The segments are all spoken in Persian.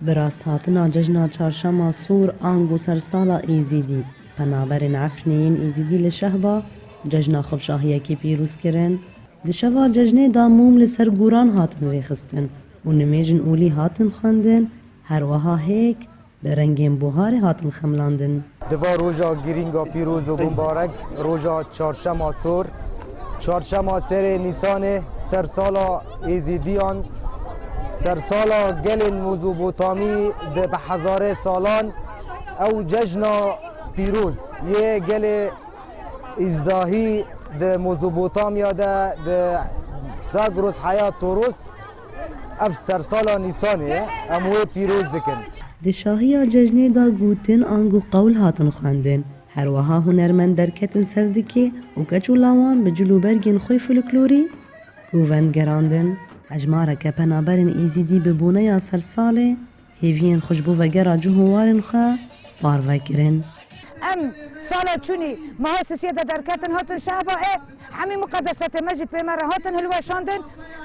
براست هاتنا ججنا چارشما سور آنگو سرسالا ایزیدی پنابرین عفرین ایزیدی لشهبا ججنا خبشاهیه کی پیروز کرن دشوا ججنه دا موم لسر گوران هاتن ریخستن و نمیجن اولی هاتن خواندن هر وها هیک به رنگین بوهار هاتن خملاندن. دوا روژا گرینگا پیروز و مبارک روژا چهارشنبه سور چهارشنبه سر نیسان سرسالا ایزیدیان سرسالا گل موزوبوتامی ده به هزار سالان او ججنا پیروز یه گل ازداهی ده موزوبوتامیا ده زاگروس حیات توروس اف سرسالا نیسانه اموه پیروز دکن. د شاهیا ججنه دا گوتن آنگو قول هاتن خواندن هر وها هنرمند درکتن سردکی و کچو لاوان به جلوبرگین خوی فولکلوری گووند گراندن اجمارا که پنابرین ایزیدی ببونه یا سرساله هیوین خوشبو و گرا جهوارن خواه پارو کرن. ام سالا چونی مؤسسیه درکتن هاتن شهبائه همین مقدسات مسجد پیمر هاتن هلوه شاندن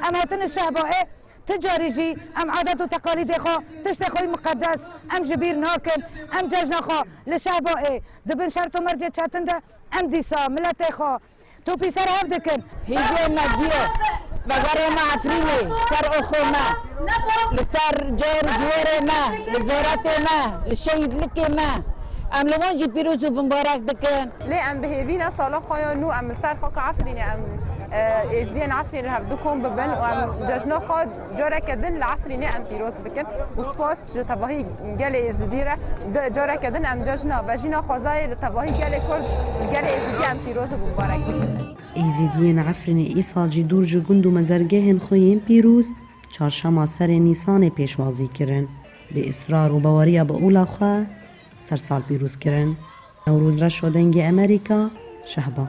ام هاتن شهبائه تجاريجي ام عادات وتقاليد خو تشت خوي مقدس ام جبير ناكن ام جرجنا خو لشعبائي دبن شرط مرجع چاتنده ام ديسا ملتي خو تو بيسر هفدكن هيجي نجيه بغير ما عفريني سر اخو ما لسر جور ما لزورات ما للشهيد لك ما ام لونجي بيروز وبمبارك دكن ليه ام بهيفينا صالح خويا نو ام سر خو عفريني ام ازدين عفرين هفدكم ببن وام ججنا خود جارة كدن العفريني ام بيروز بكن وسباس جتباهي جال ازديرة جارة كدن ام ججنا وجينا خوزاي لتباهي جال كل جال ازدي ام بيروز بمبارك بكن ایزیدین عفرین ایسال جی دور جگند و مزرگهن خوین پیروز چهارشنبه سر نیسان پیشوازی کرن به اصرار و باوریا با اولا خواه سرسال پیروز کرن نوروز را شدنگ امریکا شهبا